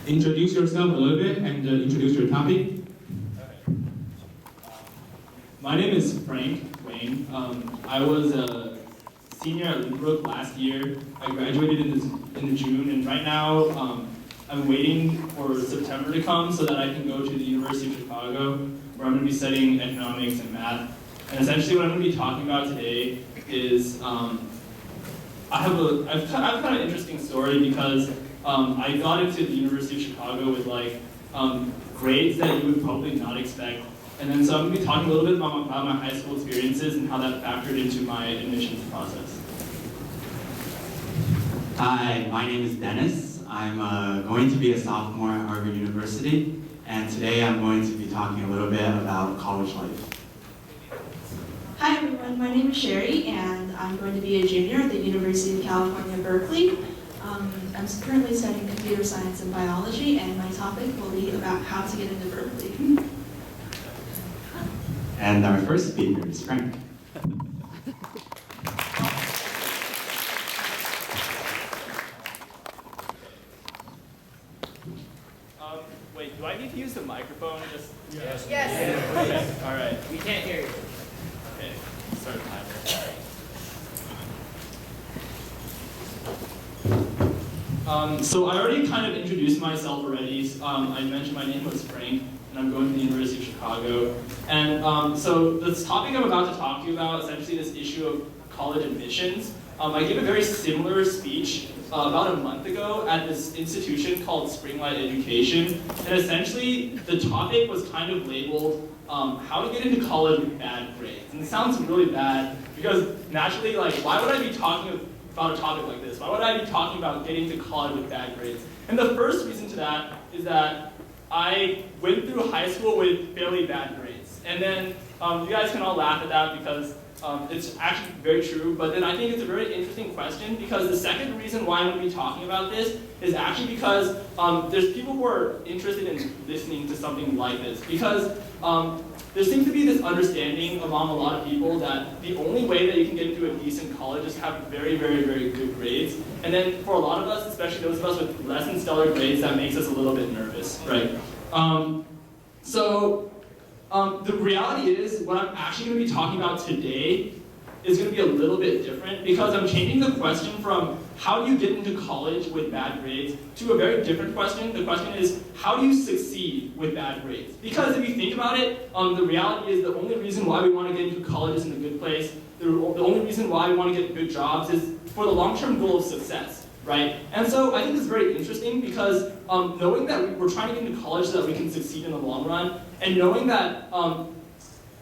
introduce yourself a little bit and introduce your topic. My name is Frank Wayne. I was a senior at Lynbrook last year. I graduated in June, and right now I'm waiting for September to come so that I can go to the University of Chicago, where I'm going to be studying economics and math. And essentially, what I'm going to be talking about today is I've kind of an interesting story because I got into the University of Chicago with grades that you would probably not expect. And then so I'm going to be talking a little bit about my high school experiences and how that factored into my admissions process. Hi, my name is Dennis. I'm going to be a sophomore at Harvard University, and today I'm going to be talking a little bit about college life. Hi everyone, my name is Sherry, and I'm going to be a junior at the University of California, Berkeley. I'm currently studying computer science and biology, and my topic will be about how to get into Berkeley. And our first speaker is Frank. Wait, do I need to use the microphone? Yes. Okay, all right. We can't hear you. Okay, start the timer. So I already kind of introduced myself already. I mentioned my name was Frank, and I'm going to the University of Chicago. And so this topic I'm about to talk to you about, essentially this issue of college admissions, I gave a very similar speech about a month ago at this institution called Springlight Education. And essentially, the topic was kind of labeled how to get into college with bad grades. And it sounds really bad because naturally, why would I be talking about a topic like this? Why would I be talking about getting to college with bad grades? And the first reason to that is that I went through high school with fairly bad grades. And then you guys can all laugh at that because it's actually very true, but then I think it's a very interesting question because the second reason why I'm going to be talking about this is actually because there's people who are interested in listening to something like this. Because there seems to be this understanding among a lot of people that the only way that you can get into a decent college is to have very, very, very good grades. And then for a lot of us, especially those of us with less than stellar grades, that makes us a little bit nervous, right? The reality is, what I'm actually going to be talking about today is going to be a little bit different because I'm changing the question from how do you get into college with bad grades to a very different question. The question is, how do you succeed with bad grades? Because if you think about it, the reality is the only reason why we want to get into college is in a good place. The only reason why we want to get good jobs is for the long-term goal of success, right? And so I think it's very interesting because knowing that we're trying to get into college so that we can succeed in the long run, and knowing that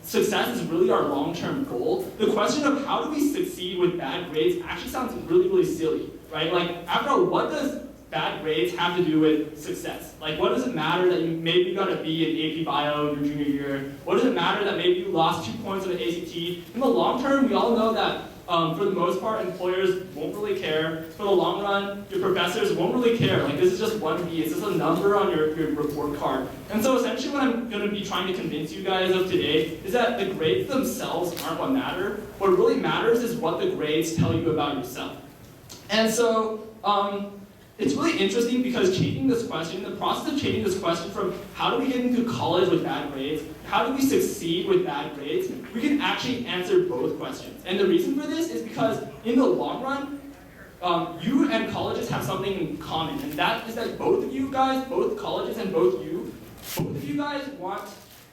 success is really our long-term goal, the question of how do we succeed with bad grades actually sounds really, really silly, right? After all, what does bad grades have to do with success? What does it matter that maybe you got a B in AP Bio your junior year? What does it matter that maybe you lost 2 points on the ACT? In the long term, we all know that for the most part, employers won't really care. For the long run, your professors won't really care. This is just one B. It's just a number on your report card. And so essentially what I'm going to be trying to convince you guys of today is that the grades themselves aren't what matter. What really matters is what the grades tell you about yourself. And so it's really interesting because changing this question, the process of changing this question from how do we get into college with bad grades, how do we succeed with bad grades, we can actually answer both questions. And the reason for this is because in the long run, you and colleges have something in common, and that is that both of you guys, both colleges and both of you guys want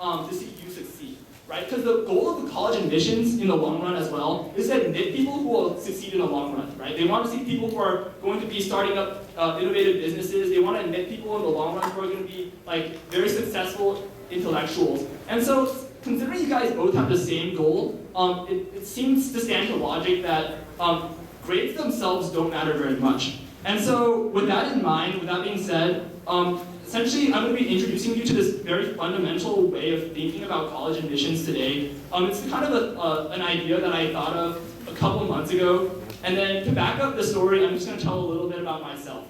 to see you succeed. Right? Because the goal of the college admissions in the long run as well is to admit people who will succeed in the long run, right? They want to see people who are going to be starting up innovative businesses. They want to admit people in the long run who are going to be very successful intellectuals. And so, considering you guys both have the same goal, it seems to stand to logic that grades themselves don't matter very much. And so, with that in mind, with that being said, essentially, I'm going to be introducing you to this very fundamental way of thinking about college admissions today. It's kind of an idea that I thought of a couple months ago. And then to back up the story, I'm just going to tell a little bit about myself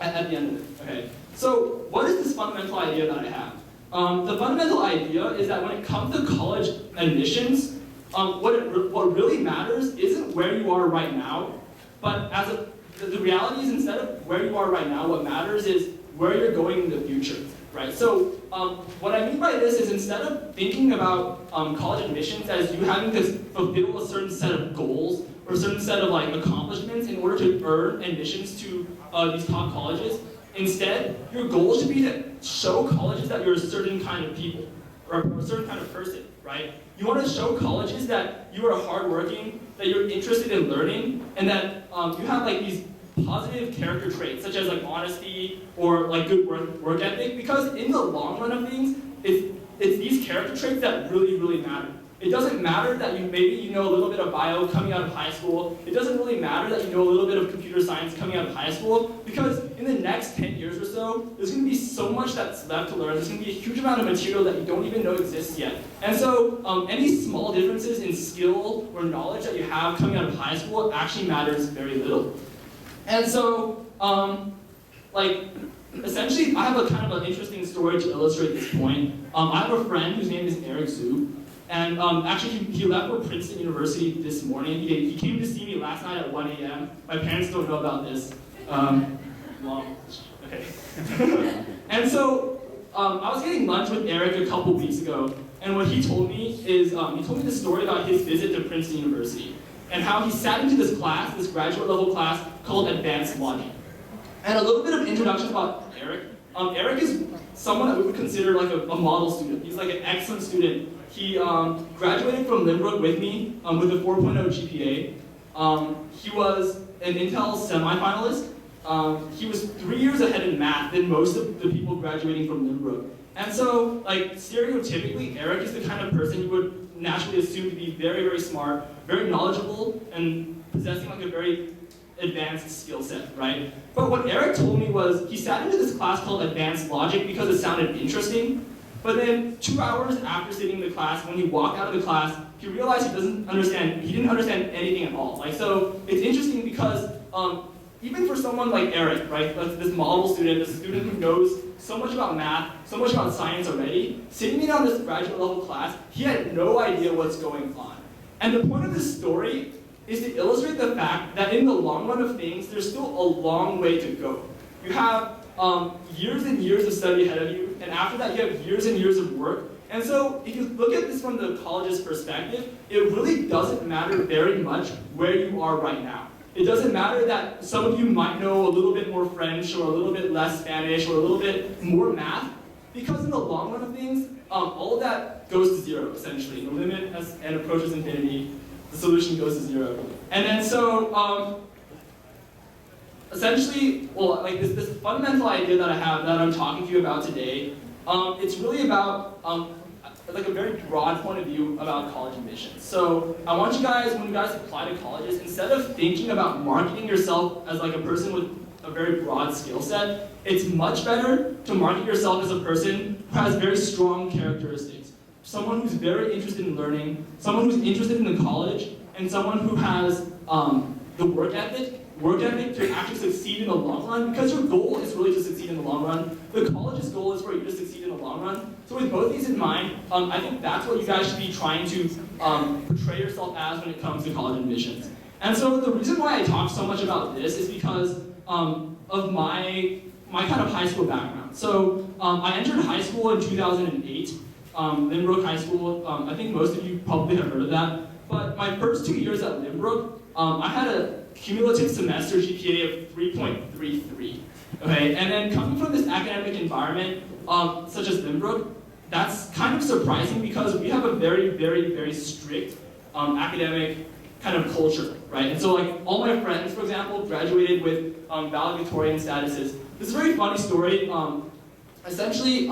at the end of it. Okay. So what is this fundamental idea that I have? The fundamental idea is that when it comes to college admissions, what really matters isn't where you are right now, but the reality is instead of where you are right now, what matters is where you're going in the future, right? So what I mean by this is instead of thinking about college admissions as you having to fulfill a certain set of goals or a certain set of like accomplishments in order to earn admissions to these top colleges, instead your goal should be to show colleges that you're a certain kind of people or a certain kind of person, right? You want to show colleges that you are hardworking, that you're interested in learning, and that you have like these positive character traits such as like honesty or like good work ethic, because in the long run of things, it's these character traits that really matter. It doesn't matter that you know a little bit of bio coming out of high school. It doesn't really matter that you know a little bit of computer science coming out of high school, because in the next 10 years or so, there's going to be so much that's left to learn. There's going to be a huge amount of material that you don't even know exists yet. And so any small differences in skill or knowledge that you have coming out of high school actually matters very little. And so, essentially, I have a kind of an interesting story to illustrate this point. I have a friend whose name is Eric Zhu, and actually he left for Princeton University this morning. He came to see me last night at 1 a.m. My parents don't know about this. Okay. And so, I was getting lunch with Eric a couple weeks ago, and what he told me is, he told me the story about his visit to Princeton University, and how he sat into this class, this graduate level class called Advanced Logic. And a little bit of introduction about Eric. Eric is someone that we would consider like a model student. He's like an excellent student. He graduated from Lynbrook with me with a 4.0 GPA. He was an Intel semifinalist. He was 3 years ahead in math than most of the people graduating from Lynbrook. And so, like, stereotypically, Eric is the kind of person you would naturally assume to be very smart, very knowledgeable, and possessing like a very advanced skill set, right? But what Eric told me was he sat into this class called Advanced Logic because it sounded interesting, but then 2 hours after sitting in the class, when he walked out of the class, he realized he didn't understand anything at all. Like, so it's interesting because even for someone like Eric, right, like this model student, this student who knows so much about math, so much about science already, sitting in on this graduate level class, he had no idea what's going on. And the point of this story is to illustrate the fact that in the long run of things, there's still a long way to go. You have years and years of study ahead of you, and after that you have years and years of work. And so if you look at this from the college's perspective, it really doesn't matter very much where you are right now. It doesn't matter that some of you might know a little bit more French or a little bit less Spanish or a little bit more math, because in the long run of things, all of that goes to zero, essentially. The limit as n approaches infinity, the solution goes to zero. And then so, essentially, well, like this fundamental idea that I have that I'm talking to you about today, it's really about like a very broad point of view about college admissions. So I want you guys, when you guys apply to colleges, instead of thinking about marketing yourself as like a person with a very broad skill set, it's much better to market yourself as a person who has very strong characteristics. Someone who's very interested in learning, someone who's interested in the college, and someone who has the work ethic to actually succeed in the long run, because your goal is really to succeed in the long run. The college's goal is for you to succeed in the long run. So with both these in mind, I think that's what you guys should be trying to portray yourself as when it comes to college admissions. And so the reason why I talk so much about this is because of my kind of high school background. So I entered high school in 2008, Lynbrook High School. I think most of you probably have heard of that. But my first 2 years at Lynbrook, I had a cumulative semester GPA of 3.33. Okay, and then coming from this academic environment, such as Lynbrook, that's kind of surprising because we have a very strict academic kind of culture, right? And so like all my friends, for example, graduated with valedictorian statuses. This is a very funny story. Essentially,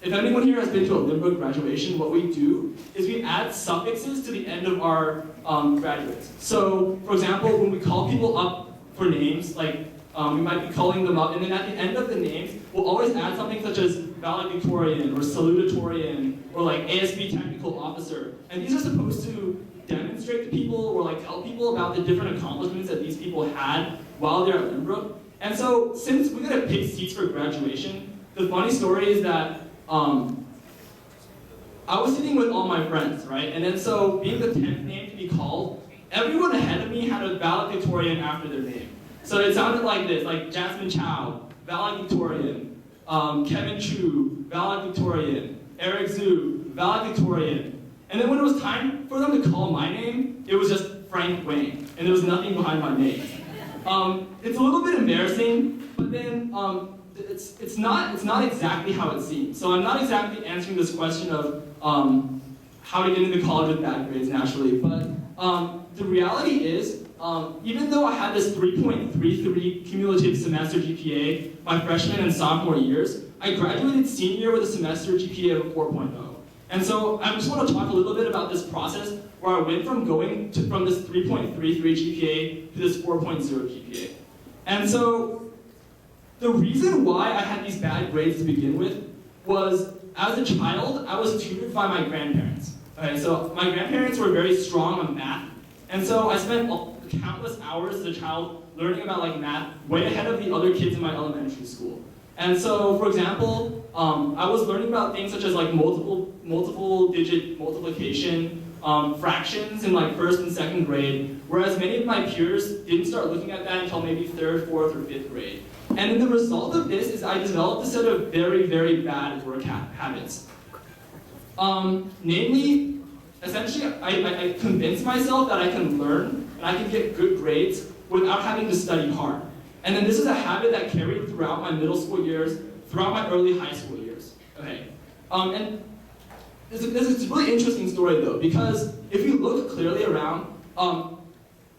if anyone here has been to a Lynbrook graduation, what we do is we add suffixes to the end of our graduates. So, for example, when we call people up for names, like we might be calling them up, and then at the end of the names, we'll always add something such as valedictorian or salutatorian or like ASB technical officer. And these are supposed to demonstrate to people or like tell people about the different accomplishments that these people had while they're at Lynbrook. And so, since we gotta pick seats for graduation, the funny story is that I was sitting with all my friends, right? And then so, being the 10th name to be called, everyone ahead of me had a valedictorian after their name. So it sounded like this, like Jasmine Chow, valedictorian. Kevin Chu, valedictorian. Eric Zhu, valedictorian. And then when it was time for them to call my name, it was just Frank Wayne, and there was nothing behind my name. It's a little bit embarrassing, but then it's not exactly how it seems. So I'm not exactly answering this question of how to get into college with bad grades naturally, but the reality is, even though I had this 3.33 cumulative semester GPA my freshman and sophomore years, I graduated senior year with a semester GPA of 4.0. And so I just want to talk a little bit about this process where I went from from this 3.33 GPA to this 4.0 GPA. And so the reason why I had these bad grades to begin with was, as a child, I was tutored by my grandparents. Okay, so my grandparents were very strong on math, and so I spent countless hours as a child learning about math way ahead of the other kids in my elementary school. And so, for example, I was learning about things such as multiple digit multiplication, fractions in first and second grade, whereas many of my peers didn't start looking at that until maybe third, fourth, or fifth grade. And then the result of this is I developed a set of very, very bad work habits. Namely, essentially, I convinced myself that I can learn and I can get good grades without having to study hard. And then this is a habit that carried throughout my middle school years, throughout my early high school years. Okay, and this is a really interesting story though, because if you look clearly around,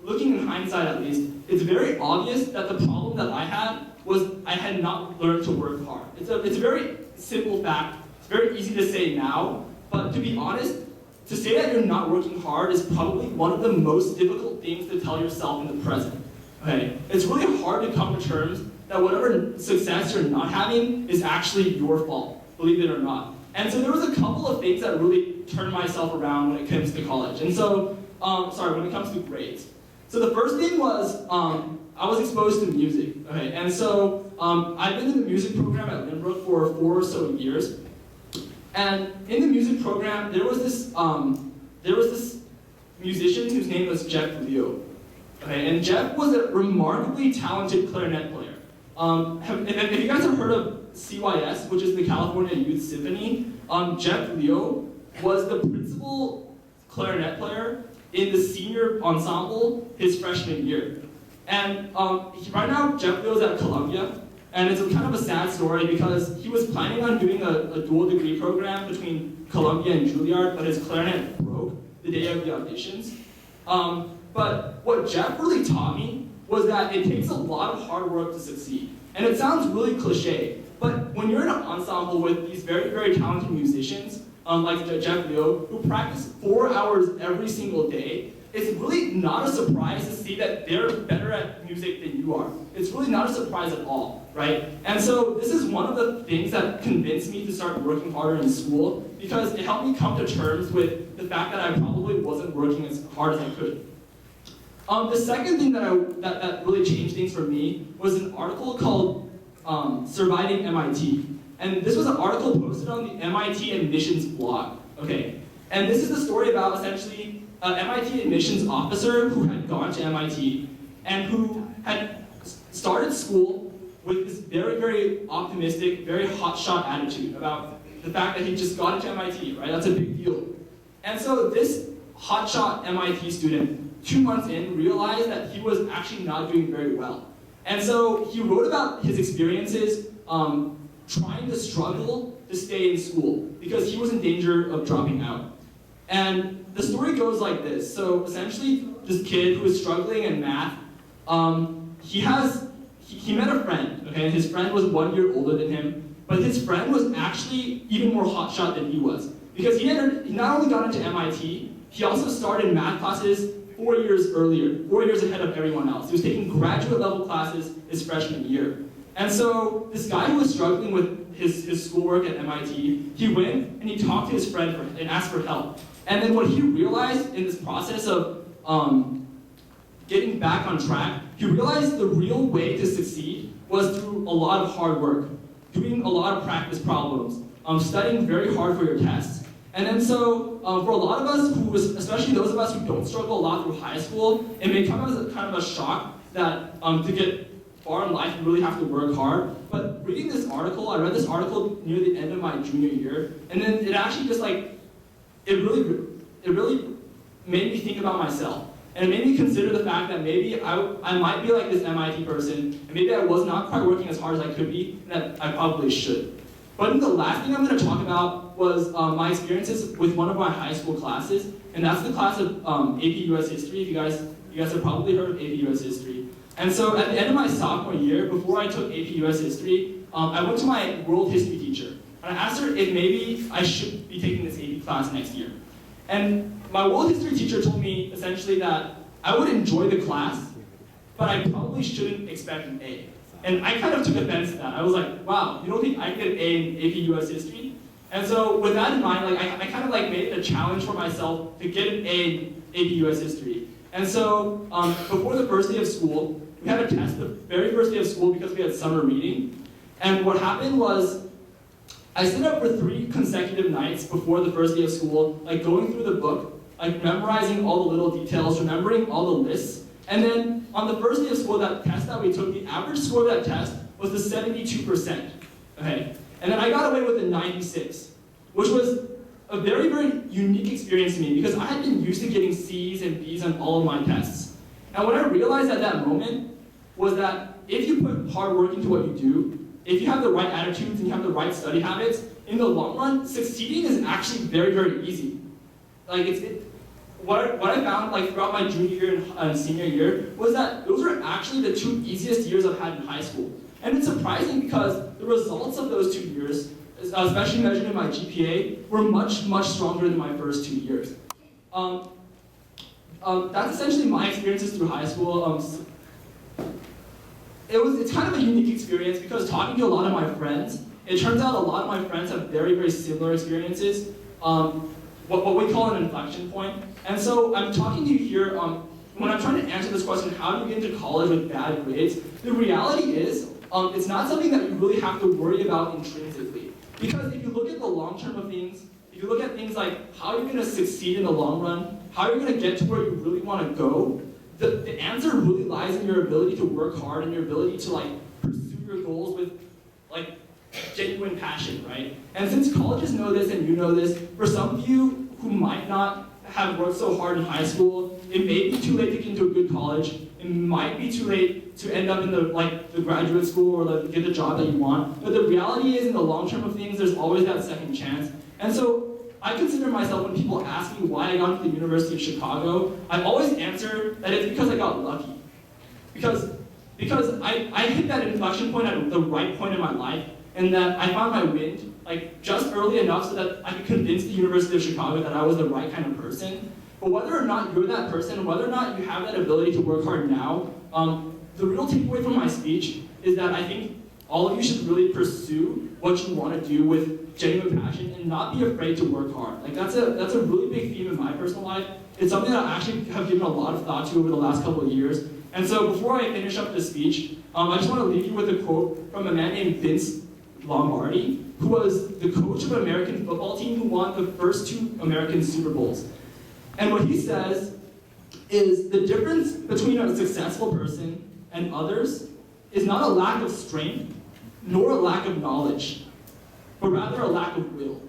looking in hindsight at least, it's very obvious that the problem that I had was I had not learned to work hard. It's a very simple fact. It's very easy to say now, but to be honest, to say that you're not working hard is probably one of the most difficult things to tell yourself in the present. Okay? It's really hard to come to terms that whatever success you're not having is actually your fault, believe it or not. And so there was a couple of things that really turned myself around when it comes to college. And so, when it comes to grades. So the first thing was, I was exposed to music. Okay? And so, I've been in the music program at Lynbrook for 4 or so years. And in the music program, there was this musician whose name was Jeff Leo. Okay, and Jeff was a remarkably talented clarinet player. If you guys have heard of CYS, which is the California Youth Symphony, Jeff Leo was the principal clarinet player in the senior ensemble his freshman year. And right now, Jeff Leo is at Columbia, and it's kind of a sad story because he was planning on doing a dual degree program between Columbia and Juilliard, but his clarinet broke the day of the auditions. But what Jeff really taught me was that it takes a lot of hard work to succeed. And it sounds really cliche, but when you're in an ensemble with these very, very talented musicians, like Jeff Leo, who practice 4 hours every single day, it's really not a surprise to see that they're better at music than you are. It's really not a surprise at all, right? And so this is one of the things that convinced me to start working harder in school, because it helped me come to terms with the fact that I probably wasn't working as hard as I could. The second thing that really changed things for me was an article called Surviving MIT. And this was an article posted on the MIT admissions blog. Okay, and this is the story about essentially an MIT admissions officer who had gone to MIT and who had started school with this very, very optimistic, very hotshot attitude about the fact that he just got into MIT, right? That's a big deal. And so this hotshot MIT student, 2 months in, realized that he was actually not doing very well. And so he wrote about his experiences trying to struggle to stay in school because he was in danger of dropping out. And the story goes like this. So essentially, this kid who is struggling in math, he met a friend, okay? And his friend was 1 year older than him, but his friend was actually even more hotshot than he was. Because he not only got into MIT, he also started math classes 4 years earlier, 4 years ahead of everyone else. He was taking graduate level classes his freshman year. And so this guy who was struggling with his schoolwork at MIT, he went and he talked to his friend and asked for help. And then what he realized in this process of getting back on track, he realized the real way to succeed was through a lot of hard work, doing a lot of practice problems, studying very hard for your tests. And then so, for a lot of us, especially those of us who don't struggle a lot through high school, it may come as kind of a shock that to get far in life you really have to work hard. But reading this article, I read this article near the end of my junior year, and then it actually just like, it really made me think about myself. And it made me consider the fact that maybe I might be like this MIT person, and maybe I was not quite working as hard as I could be, and that I probably should. But the last thing I'm going to talk about was my experiences with one of my high school classes, and that's the class of AP US History. If you guys have probably heard of AP US History. And so at the end of my sophomore year, before I took AP US History, I went to my world history teacher, and I asked her if maybe I should be taking this AP class next year. And my world history teacher told me essentially that I would enjoy the class, but I probably shouldn't expect an A. And I kind of took offense to that. I was like, wow, you don't think I can get an A in AP US History? And so with that in mind, like I kind of like made it a challenge for myself to get an A in AP US History. And so before the first day of school, we had a test the very first day of school because we had summer reading. And what happened was, I stayed up for 3 consecutive nights before the first day of school, like going through the book, like memorizing all the little details, remembering all the lists. And then on the first day of school, that test that we took, the average score of that test was the 72%. Okay? And then I got away with a 96, which was a very, very unique experience to me because I had been used to getting C's and B's on all of my tests. And what I realized at that moment was that if you put hard work into what you do, if you have the right attitudes and you have the right study habits, in the long run, succeeding is actually very, very easy. Like what I found like throughout my junior year and senior year was that those were actually the 2 easiest years I've had in high school. And it's surprising because the results of those 2 years, especially measured in my GPA, were much, much stronger than my first 2 years. That's essentially my experiences through high school. It's kind of a unique experience because talking to a lot of my friends, it turns out a lot of my friends have very, very similar experiences, what we call an inflection point. And so I'm talking to you here, when I'm trying to answer this question, how do you get into college with bad grades? The reality is, it's not something that you really have to worry about intrinsically. Because if you look at the long term of things, if you look at things like how you're going to succeed in the long run, how you're going to get to where you really want to go, the answer really lies in your ability to work hard and your ability to like pursue your goals with like genuine passion, right? And since colleges know this and you know this, for some of you who might not have worked so hard in high school, it may be too late to get into a good college. It might be too late to end up in the graduate school or get the job that you want. But the reality is, in the long term of things, there's always that second chance. And so I consider myself, when people ask me why I got into the University of Chicago, I always answer that it's because I got lucky. Because I hit that inflection point at the right point in my life, and that I found my wind, like just early enough so that I could convince the University of Chicago that I was the right kind of person. But whether or not you're that person, whether or not you have that ability to work hard now, the real takeaway from my speech is that I think all of you should really pursue what you want to do with genuine passion and not be afraid to work hard. Like that's a really big theme in my personal life. It's something that I actually have given a lot of thought to over the last couple of years. And so before I finish up this speech, I just want to leave you with a quote from a man named Vince Lombardi, who was the coach of an American football team who won the first 2 American Super Bowls. And what he says is the difference between a successful person and others is not a lack of strength, nor a lack of knowledge, but rather a lack of will.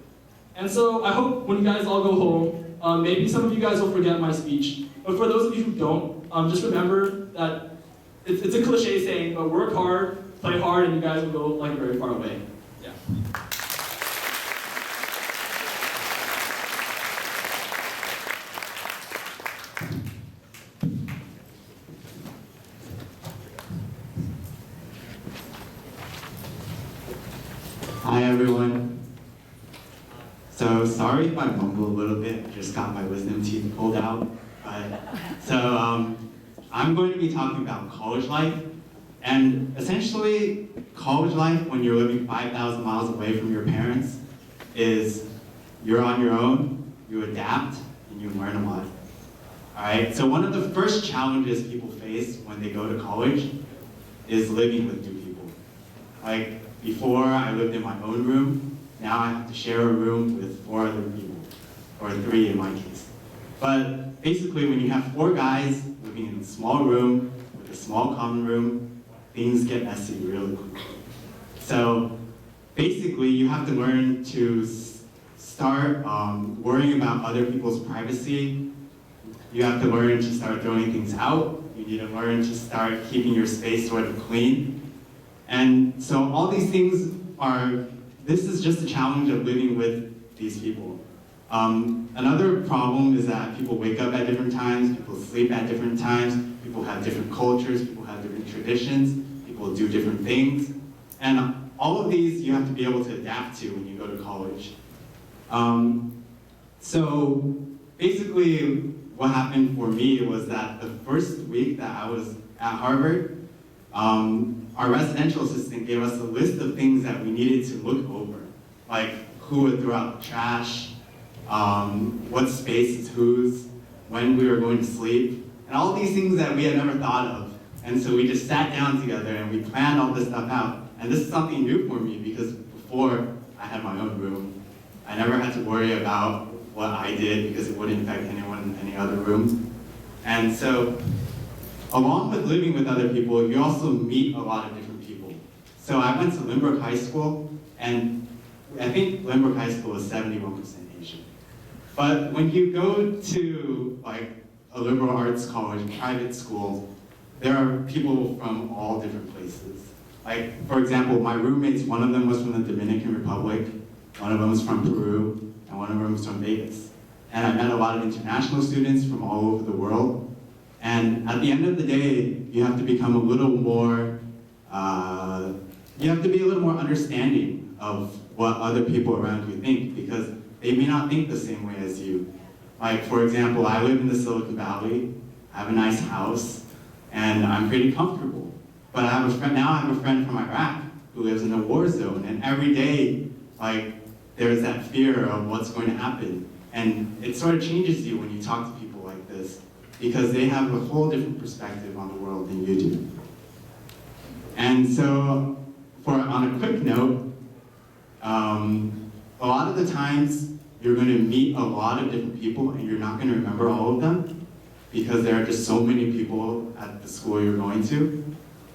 And so I hope when you guys all go home, maybe some of you guys will forget my speech, but for those of you who don't, just remember that it's a cliche saying, but work hard, play hard, and you guys will go like very far away. Yeah. Hi everyone. So sorry if I mumble a little bit, I just got my wisdom teeth pulled out. I'm going to be talking about college life. And essentially, college life when you're living 5,000 miles away from your parents is you're on your own, you adapt, and you learn a lot. Alright, so one of the first challenges people face when they go to college is living with new people. Like, before I lived in my own room, now I have to share a room with 4 other people, or 3 in my case. But basically, when you have 4 guys living in a small room with a small common room, things get messy really quickly. So basically, you have to learn to start worrying about other people's privacy. You have to learn to start throwing things out. You need to learn to start keeping your space sort of clean. And so all these things this is just a challenge of living with these people. Another problem is that people wake up at different times, people sleep at different times, people have different cultures, people have different traditions, people do different things. And all of these you have to be able to adapt to when you go to college. So basically what happened for me was that the first week that I was at Harvard, our residential assistant gave us a list of things that we needed to look over, like who would throw out the trash, what space is whose, when we were going to sleep, and all these things that we had never thought of. And so we just sat down together and we planned all this stuff out. And this is something new for me because before I had my own room, I never had to worry about what I did because it wouldn't affect anyone in any other room. And so, along with living with other people, you also meet a lot of different people. So I went to Lynbrook High School, and I think Lynbrook High School is 71% Asian. But when you go to like a liberal arts college, private school, there are people from all different places. Like, for example, my roommates, one of them was from the Dominican Republic, one of them was from Peru, and one of them was from Vegas. And I met a lot of international students from all over the world. And at the end of the day, you have to become a little more, you have to be a little more understanding of what other people around you think, because they may not think the same way as you. Like, for example, I live in the Silicon Valley, I have a nice house, and I'm pretty comfortable. But I have a friend from Iraq who lives in a war zone, and every day, like, there's that fear of what's going to happen. And it sort of changes you when you talk to people like this, because they have a whole different perspective on the world than you do. And so, on a quick note, a lot of the times you're going to meet a lot of different people and you're not going to remember all of them because there are just so many people at the school you're going to.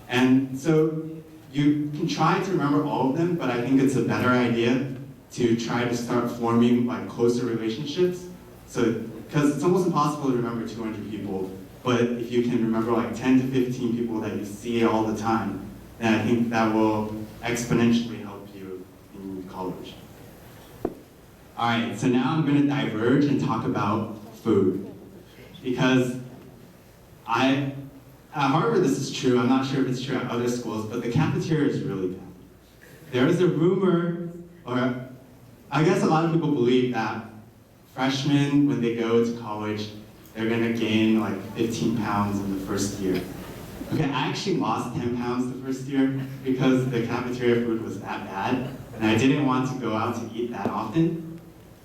And so you can try to remember all of them, but I think it's a better idea to try to start forming like closer relationships. So, because it's almost impossible to remember 200 people, but if you can remember like 10 to 15 people that you see all the time, then I think that will exponentially help you in college. All right, so now I'm going to diverge and talk about food. Because at Harvard this is true, I'm not sure if it's true at other schools, but the cafeteria is really bad. There is a rumor, or I guess a lot of people believe that freshmen, when they go to college, they're going to gain like 15 pounds in the first year. Okay, I actually lost 10 pounds the first year because the cafeteria food was that bad, and I didn't want to go out to eat that often.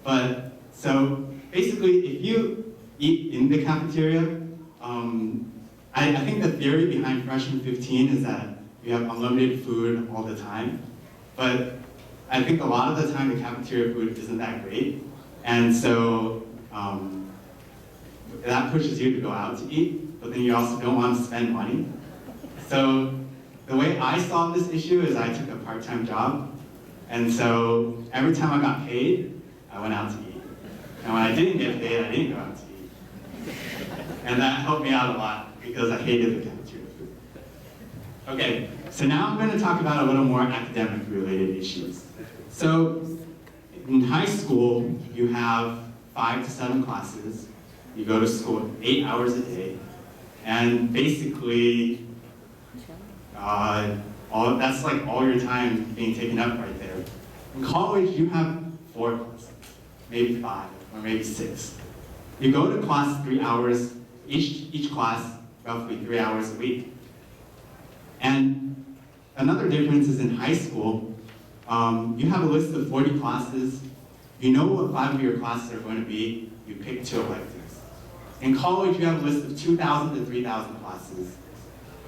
But, so, basically, if you eat in the cafeteria, I think the theory behind Freshman 15 is that you have unlimited food all the time. But I think a lot of the time the cafeteria food isn't that great. And so that pushes you to go out to eat, but then you also don't want to spend money. So the way I solved this issue is I took a part-time job. And so every time I got paid, I went out to eat. And when I didn't get paid, I didn't go out to eat. And that helped me out a lot because I hated the cafeteria food. Okay, so now I'm going to talk about a little more academic-related issues. So in high school, you have 5 to 7 classes. You go to school 8 hours a day. And basically, that's like all your time being taken up right there. In college, you have 4 classes, maybe 5, or maybe 6. You go to class 3 hours, each class roughly 3 hours a week. And another difference is in high school, you have a list of 40 classes. You know what 5 of your classes are going to be. You pick 2 electives. In college, you have a list of 2,000 to 3,000 classes.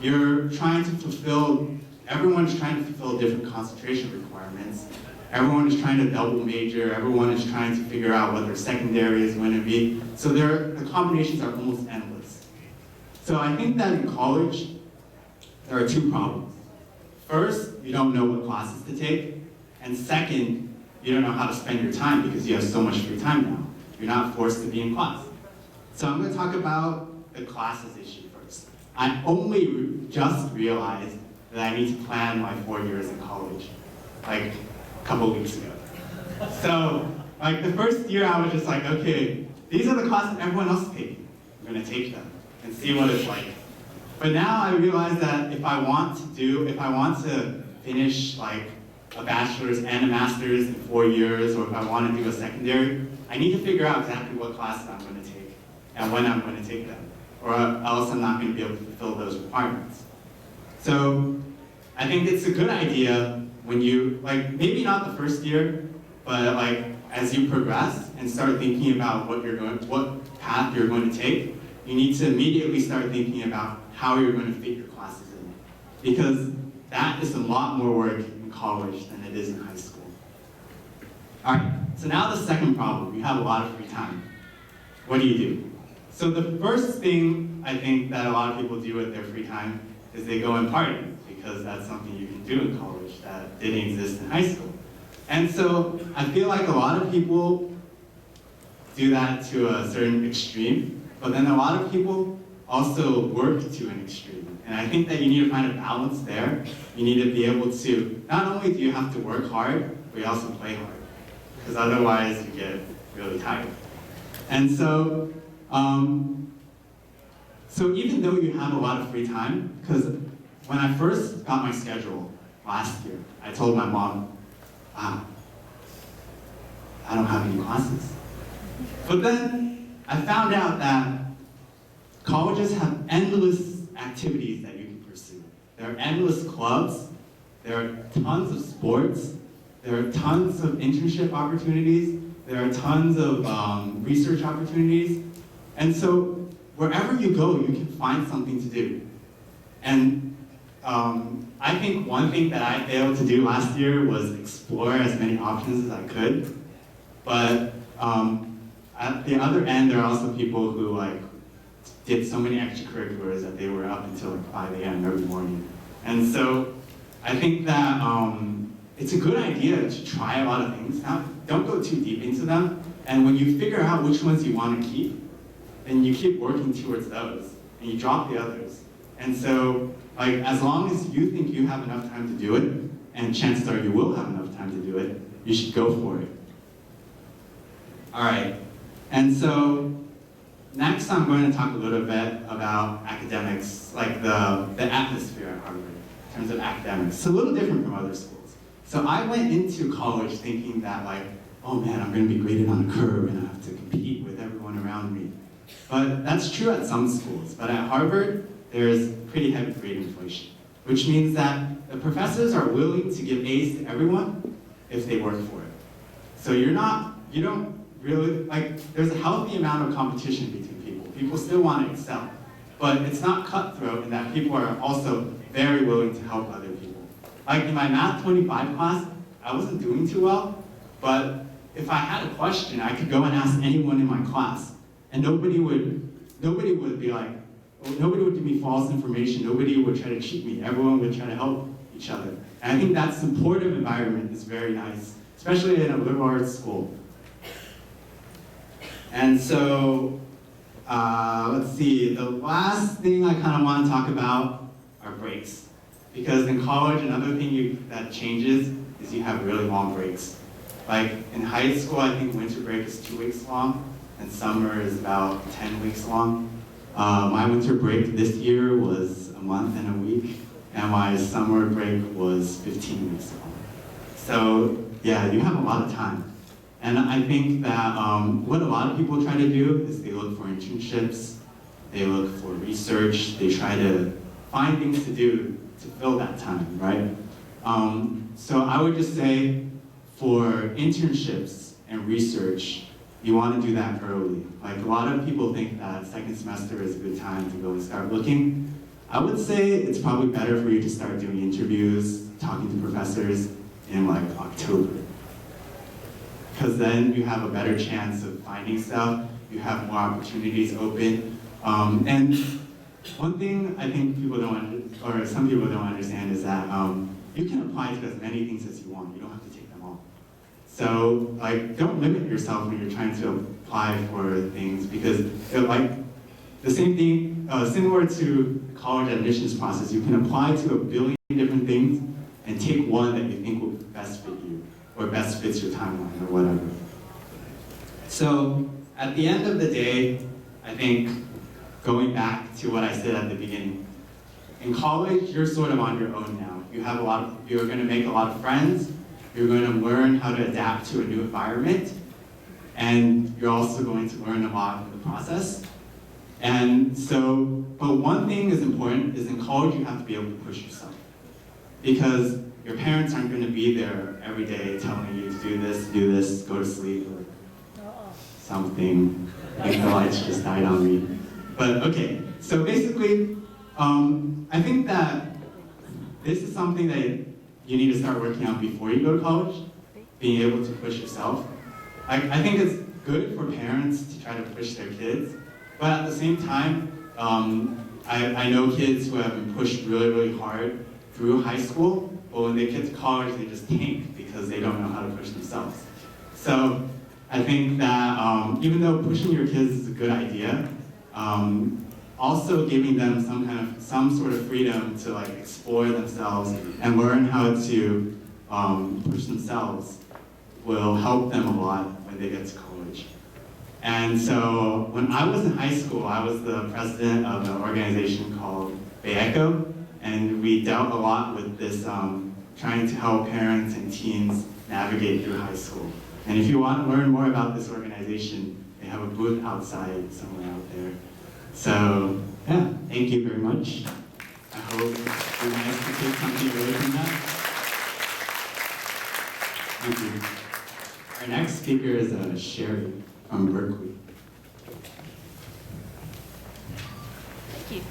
You're trying to fulfill, everyone's trying to fulfill different concentration requirements. Everyone is trying to double major. Everyone is trying to figure out what their secondary is going to be. So the combinations are almost endless. So I think that in college, there are 2 problems. first, you don't know what classes to take, and second, you don't know how to spend your time because you have so much free time now. You're not forced to be in class. So I'm going to talk about the classes issue first. I only just realized that I need to plan my 4 years in college, like a couple weeks ago. So, like the first year I was just like, okay, these are the classes everyone else is taking. I'm going to take them and see what it's like. But now I realize that if I want to finish like a bachelor's and a master's in 4 years, or if I want to do a secondary, I need to figure out exactly what classes I'm going to take and when I'm going to take them, or else I'm not going to be able to fulfill those requirements. So I think it's a good idea when you, like maybe not the first year, but like as you progress and start thinking about what path you're going to take, you need to immediately start thinking about how you're going to fit your classes in. Because that is a lot more work in college than it is in high school. All right, so now the second problem, you have a lot of free time. What do you do? So the first thing I think that a lot of people do with their free time is they go and party, because that's something you can do in college that didn't exist in high school. And so I feel like a lot of people do that to a certain extreme, but then a lot of people also work to an extreme. And I think that you need to find a balance there. You need to be able to, not only do you have to work hard, but you also play hard. Because otherwise you get really tired. And so, so even though you have a lot of free time, because when I first got my schedule last year, I told my mom, wow, I don't have any classes. But then I found out that colleges have endless activities that you can pursue. There are endless clubs, there are tons of sports, there are tons of internship opportunities, there are tons of research opportunities. And so wherever you go, you can find something to do. And I think one thing that I failed to do last year was explore as many options as I could. But at the other end, there are also people who like did so many extracurriculars that they were up until like 5 a.m. every morning. And so I think that it's a good idea to try a lot of things. Now, don't go too deep into them. And when you figure out which ones you want to keep, then you keep working towards those, and you drop the others. And so, like, as long as you think you have enough time to do it, and chances are you will have enough time to do it, you should go for it. All right, and so next I'm going to talk a little bit about academics, like the atmosphere at Harvard in terms of academics. It's a little different from other schools. So I went into college thinking that like, oh man, I'm going to be graded on a curve and I have to compete with everyone around me. But that's true at some schools. But at Harvard, there's pretty heavy grade inflation, which means that the professors are willing to give A's to everyone if they work for it. So you don't really, like, there's a healthy amount of competition between people. People still want to excel. But it's not cutthroat in that people are also very willing to help other people. Like in my Math 25 class, I wasn't doing too well, but if I had a question, I could go and ask anyone in my class. And nobody would be like, nobody would give me false information, nobody would try to cheat me, everyone would try to help each other. And I think that supportive environment is very nice, especially in a liberal arts school. And so, let's see, the last thing I kind of want to talk about are breaks. Because in college, another thing that changes is you have really long breaks. Like in high school, I think winter break is 2 weeks long, and summer is about 10 weeks long. My winter break this year was a month and a week, and my summer break was 15 weeks long. So yeah, you have a lot of time. And I think that what a lot of people try to do is they look for internships, they look for research, they try to find things to do to fill that time, right? So I would just say for internships and research, you want to do that early. Like a lot of people think that second semester is a good time to go and start looking. I would say it's probably better for you to start doing interviews, talking to professors in like October. Because then you have a better chance of finding stuff, you have more opportunities open. And one thing I think people don't, or some people don't understand is that you can apply to as many things as you want. You don't have to take them all. So like, don't limit yourself when you're trying to apply for things, because like the same thing, similar to college admissions process, you can apply to a billion different things and take one that you think will best fit you or best fits your timeline or whatever. So at the end of the day, I think going back to what I said at the beginning, in college, you're sort of on your own now. You're going to make a lot of friends. You're going to learn how to adapt to a new environment. And you're also going to learn a lot in the process. And so, but one thing is important, is in college you have to be able to push yourself. Because your parents aren't going to be there every day telling you to do this, go to sleep, or something. I think the lights just died on me. But okay, so basically, I think that this is something that you need to start working on before you go to college, being able to push yourself. I think it's good for parents to try to push their kids, but at the same time, I know kids who have been pushed really, really hard through high school, but when they get to college, they just tank because they don't know how to push themselves. So I think that even though pushing your kids is a good idea, also giving them some sort of freedom to like explore themselves and learn how to push themselves will help them a lot when they get to college. And so when I was in high school, I was the president of an organization called Bay Echo, and we dealt a lot with this trying to help parents and teens navigate through high school. And if you want to learn more about this organization, they have a booth outside somewhere out there. So, yeah, thank you very much. I hope you guys can take something away from that. Thank you. Our next speaker is Sherry from Berkeley. Thank you.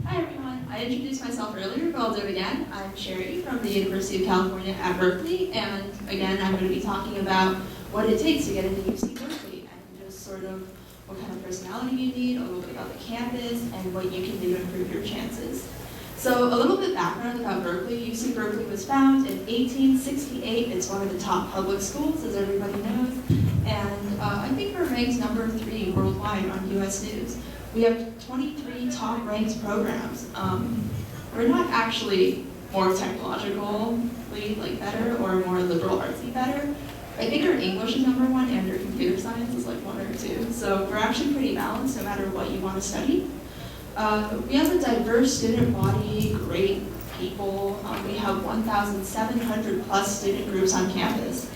Hi everyone, I introduced myself earlier, but I'll do it again. I'm Sherry from the University of California at Berkeley, and again, I'm going to be talking about what it takes to get into UC Berkeley, and just sort of what kind of personality you need, a little bit about the campus, and what you can do to improve your chances. So a little bit background about Berkeley. UC Berkeley was founded in 1868. It's one of the top public schools, as everybody knows, and I think we're ranked number 3 worldwide on US News. We have 23 top-ranked programs. We're not actually more technologically better or more liberal artsy better. I think our English is number 1 and our computer science is like 1 or 2. So we're actually pretty balanced no matter what you want to study. We have a diverse student body, great people. We have 1,700 plus student groups on campus.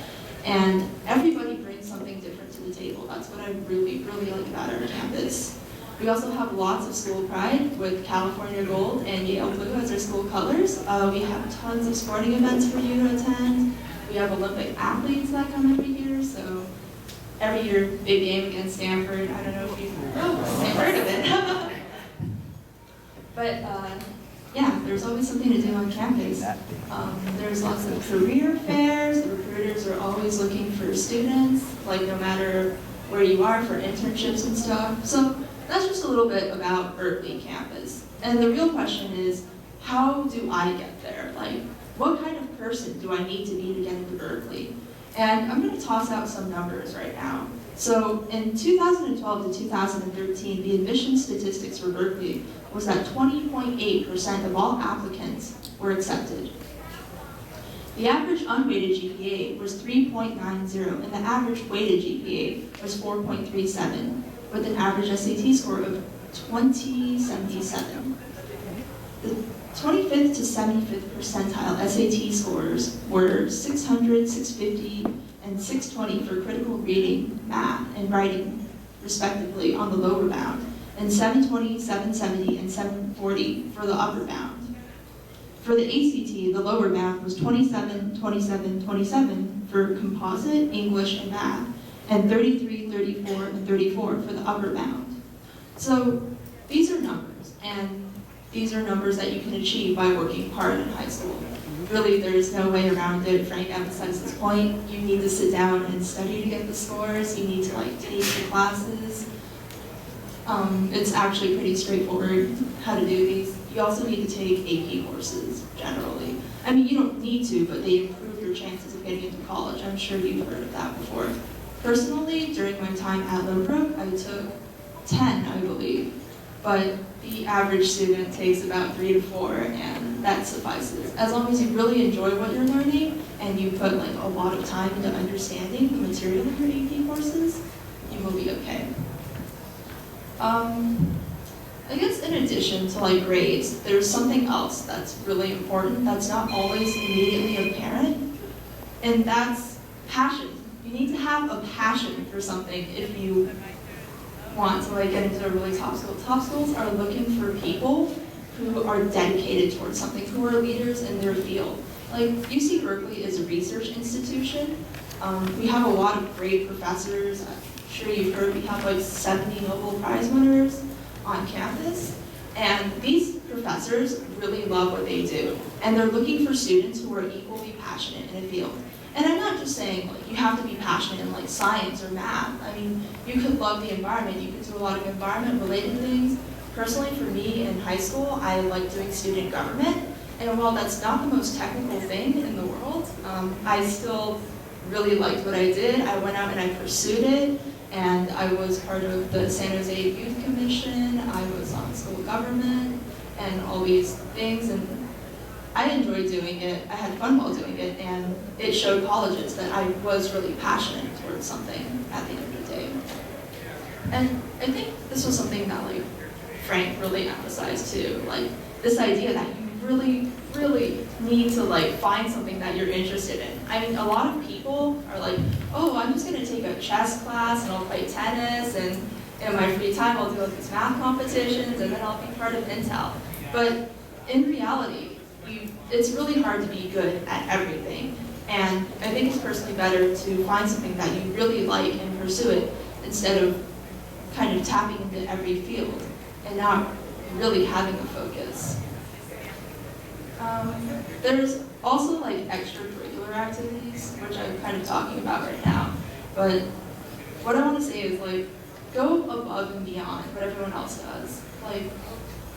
And everybody brings something different to the table. That's what I really, really like about our campus. We also have lots of school pride with California Gold and Yale Blue as our school colors. We have tons of sporting events for you to attend. We have Olympic athletes that come every year. So every year, big game against Stanford. I don't know if you've heard of it. But yeah, there's always something to do on campus. There's lots of career fairs. The recruiters are always looking for students, like no matter where you are, for internships and stuff. So that's just a little bit about Berkeley campus. And the real question is, how do I get there? Like, what kind of person do I need to be to get into Berkeley? And I'm going to toss out some numbers right now. So in 2012 to 2013, the admission statistics for Berkeley was that 20.8% of all applicants were accepted. The average unweighted GPA was 3.90, and the average weighted GPA was 4.37, with an average SAT score of 2077. The 25th to 75th percentile SAT scores were 600, 650, and 620 for critical reading, math, and writing, respectively, on the lower bound, and 720, 770, and 740 for the upper bound. For the ACT, the lower bound was 27, 27, 27 for composite, English, and math, and 33, 34, and 34 for the upper bound. So these are numbers, and these are numbers that you can achieve by working hard in high school. really, there's no way around it. Frank emphasized this point. You need to sit down and study to get the scores. You need to like take the classes. It's actually pretty straightforward how to do these. You also need to take AP courses, generally. I mean, you don't need to, but they improve your chances of getting into college. I'm sure you've heard of that before. Personally, during my time at Lowbrook, I took 10, I believe. But the average student takes about 3 to 4, and that suffices. As long as you really enjoy what you're learning, and you put like a lot of time into understanding the material in your AP courses, you will be okay. I guess in addition to like grades, there's something else that's really important that's not always immediately apparent, and that's passion. You need to have a passion for something if you want to like get into a really top school. Top schools are looking for people who are dedicated towards something, who are leaders in their field. Like UC Berkeley is a research institution. We have a lot of great professors. I'm sure you've heard we have like 70 Nobel Prize winners on campus. And these professors really love what they do. And they're looking for students who are equally passionate in a field. And I'm not just saying like you have to be passionate in like science or math. I mean, you could love the environment. You could do a lot of environment-related things. Personally, for me in high school, I like doing student government. And while that's not the most technical thing in the world, I still really liked what I did. I went out and I pursued it. And I was part of the San Jose Youth Commission. I was on school government and all these things. And I enjoyed doing it. I had fun while doing it. And it showed colleges that I was really passionate towards something at the end of the day. And I think this was something that like Frank really emphasized too. Like this idea that you really, really need to like find something that you're interested in. I mean, a lot of people are like, oh, I'm just gonna take a chess class and I'll play tennis, and in my free time I'll do like these math competitions, and then I'll be part of Intel. But in reality, it's really hard to be good at everything. And I think it's personally better to find something that you really like and pursue it, instead of kind of tapping into every field and not really having a focus. There's also like extracurricular activities, which I'm kind of talking about right now. But what I want to say is like, go above and beyond what everyone else does. Like,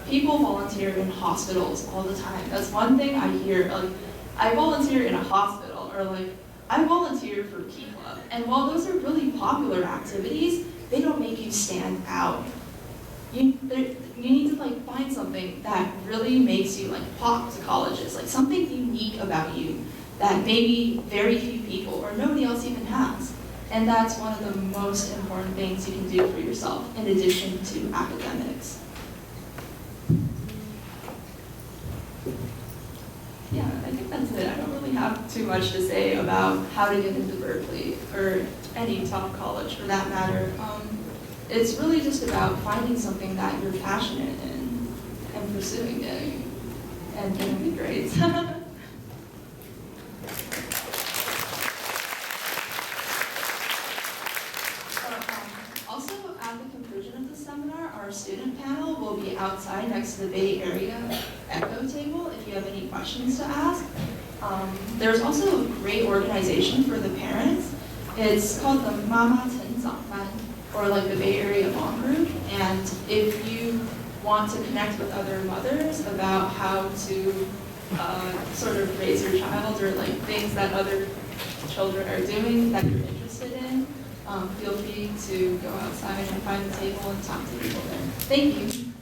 people volunteer in hospitals all the time. That's one thing I hear. Like, I volunteer in a hospital, or like, I volunteer for Key Club. And while those are really popular activities, they don't make you stand out. You need to like find something that really makes you like pop to colleges, like something unique about you that maybe very few people or nobody else even has. And that's one of the most important things you can do for yourself in addition to academics. Yeah, I think that's it. I don't really have too much to say about how to get into Berkeley, or any top college for that matter. It's really just about finding something that you're passionate in and pursuing it and getting the grades. Also, at the conclusion of the seminar, our student panel will be outside next to the Bay Area Echo table if you have any questions to ask. There's also a great organization for the parents. It's called the Mama Tin Zangman, or like the Bay Area Mom Group. And if you want to connect with other mothers about how to sort of raise your child, or like things that other children are doing that you're interested in, feel free to go outside and find the table and talk to people there. Thank you.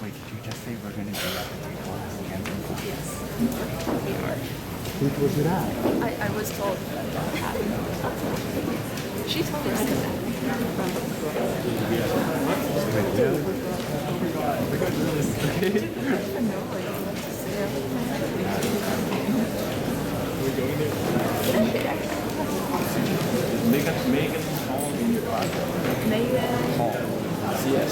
Wait, did you just say we're going to do that every class again? Yes, we are. Who was that? I was told that that happened. She told me Megan Hall in your class. Megan. Hall. Yes.